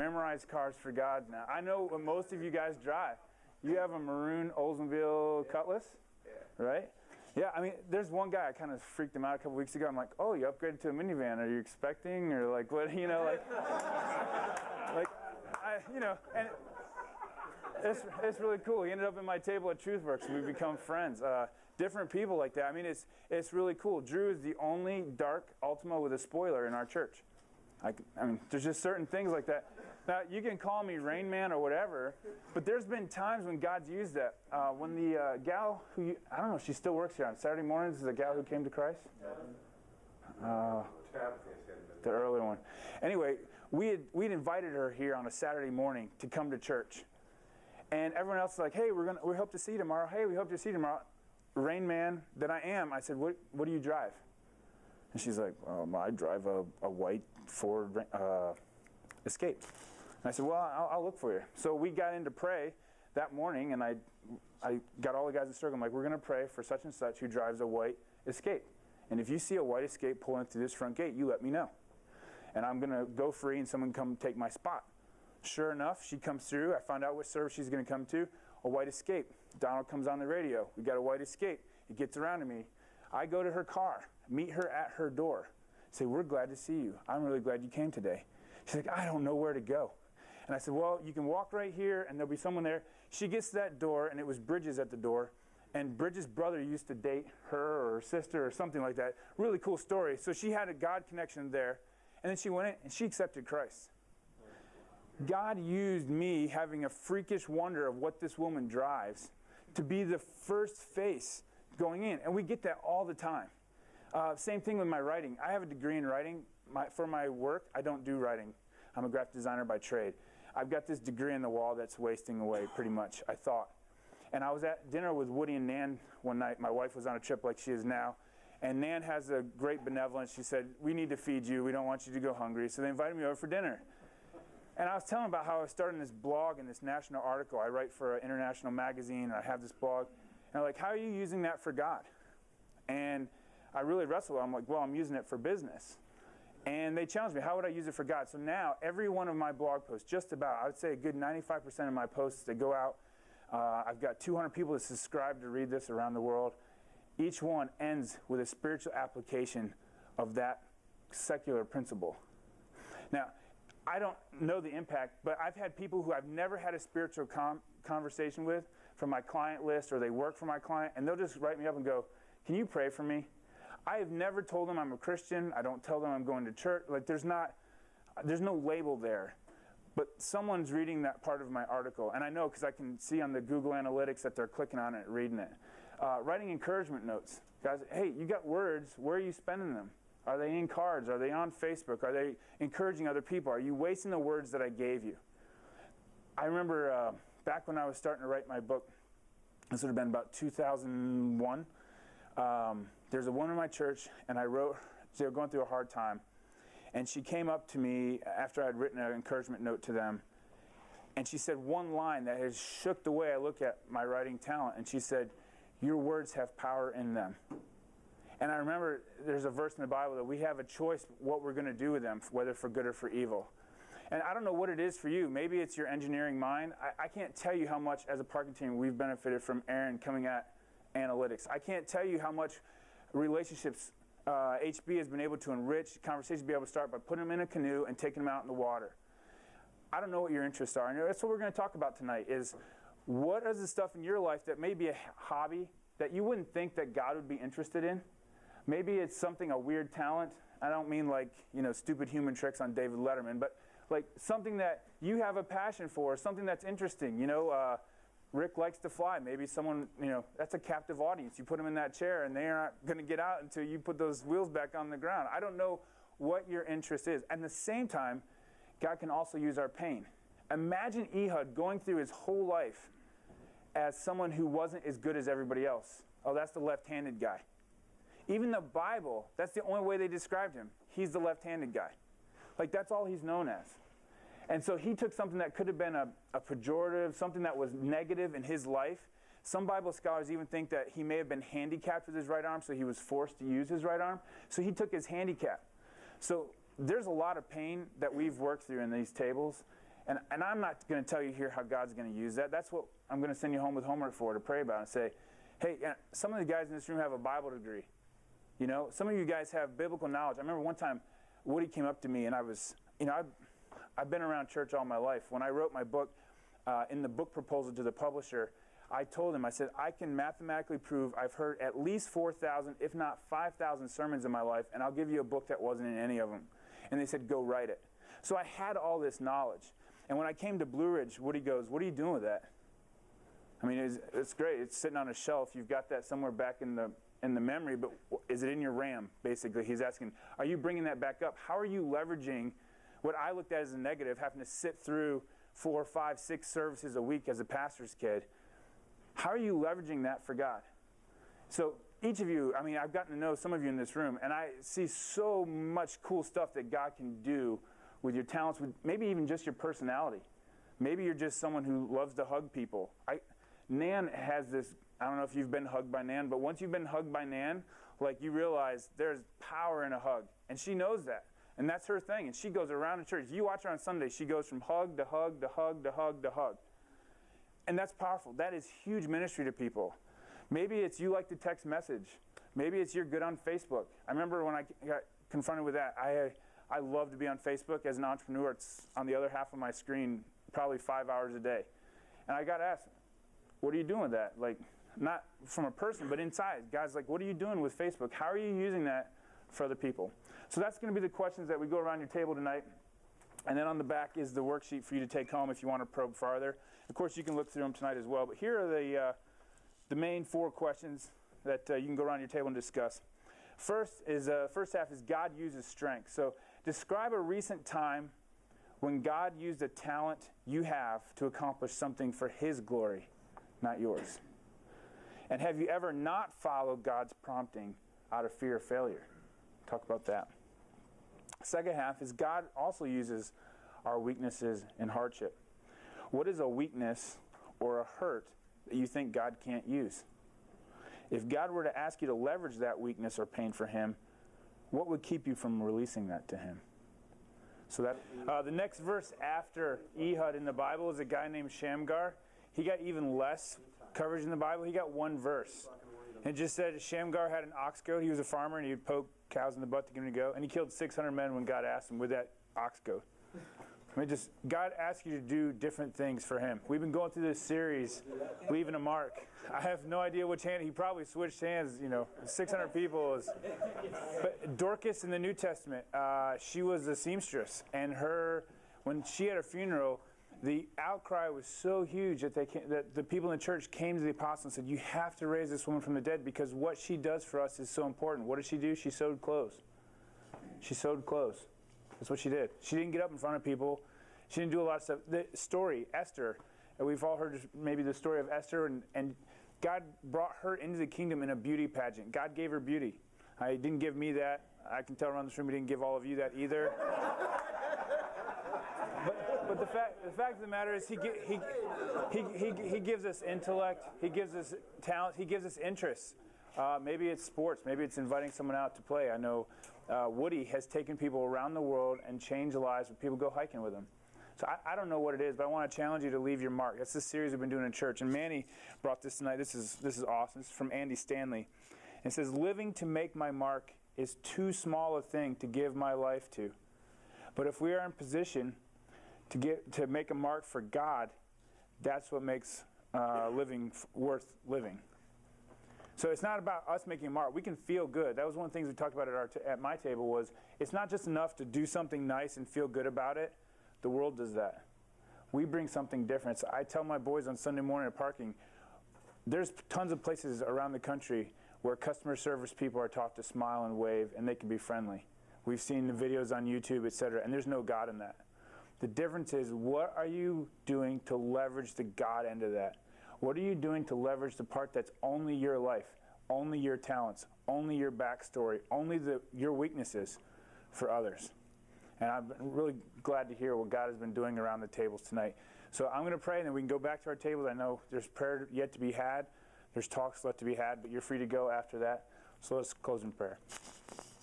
Memorize cars for God now. I know what most of you guys drive. You have a maroon Oldsmobile Cutlass, right? Yeah, I mean, there's one guy, I kind of freaked him out a couple weeks ago. I'm like, oh, you upgraded to a minivan. Are you expecting? Or like, what, you know, like, and it's really cool. He ended up at my table at TruthWorks, and we've become friends. Different people like that. I mean, it's really cool. Drew is the only dark Altima with a spoiler in our church. I mean, there's just certain things like that. Now, you can call me Rain Man or whatever, but there's been times when God's used that. When the gal who, I don't know, she still works here on Saturday mornings, is the gal who came to Christ? The earlier one. Anyway, we'd invited her here on a Saturday morning to come to church. And everyone else is like, hey, we hope to see you tomorrow. Hey, we hope to see you tomorrow. Rain Man that I am, I said, what do you drive? And she's like, I drive a white Ford Escape. And I said, well, I'll look for you. So we got in to pray that morning, and I got all the guys in the circle. I'm like, we're going to pray for such and such who drives a white Escape. And if you see a white Escape pulling through this front gate, you let me know. And I'm going to go free, and someone come take my spot. Sure enough, she comes through. I found out which service she's going to come to. A white Escape. Donald comes on the radio. We got a white Escape. He gets around to me. I go to her car, meet her at her door, say, we're glad to see you. I'm really glad you came today. She's like, I don't know where to go. And I said, well, you can walk right here, and there'll be someone there. She gets to that door, and it was Bridges at the door. And Bridges' brother used to date her or her sister or something like that. Really cool story. So she had a God connection there. And then she went in, and she accepted Christ. God used me having a freakish wonder of what this woman drives to be the first face going in. And we get that all the time. Same thing with my writing. I have a degree in writing. For my work, I don't do writing. I'm a graphic designer by trade. I've got this degree in the wall that's wasting away pretty much, I thought. And I was at dinner with Woody and Nan one night. My wife was on a trip like she is now. And Nan has a great benevolence. She said, we need to feed you. We don't want you to go hungry. So they invited me over for dinner. And I was telling them about how I was starting this blog and this national article. I write for an international magazine, and I have this blog. And I'm like, how are you using that for God? And I really wrestled. I'm like, well, I'm using it for business. And they challenged me, how would I use it for God? So now, every one of my blog posts, just about, I would say a good 95% of my posts that go out, I've got 200 people that subscribe to read this around the world. Each one ends with a spiritual application of that secular principle. Now, I don't know the impact, but I've had people who I've never had a spiritual conversation with from my client list, or they work for my client, and they'll just write me up and go, can you pray for me? I have never told them I'm a Christian. I don't tell them I'm going to church. Like, there's no label there. But someone's reading that part of my article, and I know because I can see on the Google Analytics that they're clicking on it and reading it. Writing encouragement notes. Guys, hey, you got words. Where are you spending them? Are they in cards? Are they on Facebook? Are they encouraging other people? Are you wasting the words that I gave you? I remember back when I was starting to write my book, this would have been about 2001, there's a woman in my church, and they were going through a hard time. And she came up to me after I'd written an encouragement note to them, and she said one line that has shook the way I look at my writing talent. And she said, your words have power in them. And I remember there's a verse in the Bible that we have a choice what we're going to do with them, whether for good or for evil. And I don't know what it is for you. Maybe it's your engineering mind. I can't tell you how much as a parking team we've benefited from Aaron coming at analytics. I can't tell you how much relationships HB has been able to enrich, conversations be able to start by putting them in a canoe and taking them out in the water. I don't know what your interests are. And that's what we're going to talk about tonight is what is the stuff in your life that may be a hobby that you wouldn't think that God would be interested in? Maybe it's something, a weird talent. I don't mean like, stupid human tricks on David Letterman, but like something that you have a passion for, something that's interesting. Rick likes to fly. Maybe someone, that's a captive audience. You put them in that chair and they're not going to get out until you put those wheels back on the ground. I don't know what your interest is. At the same time, God can also use our pain. Imagine Ehud going through his whole life as someone who wasn't as good as everybody else. Oh, that's the left-handed guy. Even the Bible, that's the only way they described him. He's the left-handed guy. Like, that's all he's known as. And so he took something that could have been a pejorative, something that was negative in his life. Some Bible scholars even think that he may have been handicapped with his right arm, so he was forced to use his right arm. So he took his handicap. So there's a lot of pain that we've worked through in these tables. And I'm not going to tell you here how God's going to use that. That's what I'm going to send you home with homework for, to pray about and say, hey, some of the guys in this room have a Bible degree. You know, some of you guys have biblical knowledge. I remember one time Woody came up to me, and I was, you know, I've been around church all my life. When I wrote my book, in the book proposal to the publisher, I told him, I said, I can mathematically prove I've heard at least 4,000, if not 5,000 sermons in my life, and I'll give you a book that wasn't in any of them. And they said, go write it. So I had all this knowledge. And when I came to Blue Ridge, Woody goes, what are you doing with that? I mean, it's great. It's sitting on a shelf. You've got that somewhere back in the memory, but is it in your RAM, basically? He's asking, are you bringing that back up? How are you leveraging what I looked at as a negative, having to sit through 4, 5, 6 services a week as a pastor's kid? How are you leveraging that for God? So each of you, I mean, I've gotten to know some of you in this room, and I see so much cool stuff that God can do with your talents, with maybe even just your personality. Maybe you're just someone who loves to hug people. Nan has this, I don't know if you've been hugged by Nan, but once you've been hugged by Nan, like, you realize there's power in a hug. And she knows that. And that's her thing. And she goes around in church. If you watch her on Sunday, she goes from hug to hug to hug to hug to hug. And that's powerful. That is huge ministry to people. Maybe it's you like to text message. Maybe it's you're good on Facebook. I remember when I got confronted with that, I love to be on Facebook. As an entrepreneur, it's on the other half of my screen probably 5 hours a day. And I got asked, what are you doing with that? Like, not from a person, but inside. Guys, like, what are you doing with Facebook? How are you using that for other people? So that's going to be the questions that we go around your table tonight. And then on the back is the worksheet for you to take home if you want to probe farther. Of course, you can look through them tonight as well. But here are the main 4 questions that you can go around your table and discuss. First half is God uses strength. So describe a recent time when God used a talent you have to accomplish something for His glory, not yours. And have you ever not followed God's prompting out of fear of failure? Talk about that. Second half is God also uses our weaknesses in hardship. What is a weakness or a hurt that you think God can't use? If God were to ask you to leverage that weakness or pain for Him, what would keep you from releasing that to Him? So that the next verse after Ehud in the Bible is a guy named Shamgar. He got even less coverage in the Bible. He got 1 verse. And it just said Shamgar had an ox goad. He was a farmer, and he would poke cows in the butt to get him to go. And he killed 600 men when God asked him with that ox goad. I mean, just God asks you to do different things for Him. We've been going through this series, leaving a mark. I have no idea which hand. He probably switched hands. 600 people. But Dorcas in the New Testament, she was a seamstress, and when she had a funeral, the outcry was so huge that the people in the church came to the apostles and said, you have to raise this woman from the dead because what she does for us is so important. What did she do? She sewed clothes. She sewed clothes. That's what she did. She didn't get up in front of people. She didn't do a lot of stuff. The story, Esther, and we've all heard maybe the story of Esther, and God brought her into the kingdom in a beauty pageant. God gave her beauty. He didn't give me that. I can tell around this room He didn't give all of you that either. But the fact of the matter is he gives us intellect, He gives us talent, He gives us interests. Maybe it's sports, maybe it's inviting someone out to play. I know Woody has taken people around the world and changed lives when people go hiking with him. So I don't know what it is, but I want to challenge you to leave your mark. That's the series we've been doing in church. And Manny brought this tonight. This is awesome. This is from Andy Stanley. It says, living to make my mark is too small a thing to give my life to. But if we are in position to make a mark for God, that's what makes living worth living. So it's not about us making a mark. We can feel good. That was one of the things we talked about at my table was it's not just enough to do something nice and feel good about it. The world does that. We bring something different. So I tell my boys on Sunday morning at parking, there's tons of places around the country where customer service people are taught to smile and wave, and they can be friendly. We've seen the videos on YouTube, etc., and there's no God in that. The difference is, what are you doing to leverage the God end of that? What are you doing to leverage the part that's only your life, only your talents, only your backstory, only your weaknesses for others? And I'm really glad to hear what God has been doing around the tables tonight. So I'm going to pray, and then we can go back to our tables. I know there's prayer yet to be had. There's talks left to be had, but you're free to go after that. So let's close in prayer.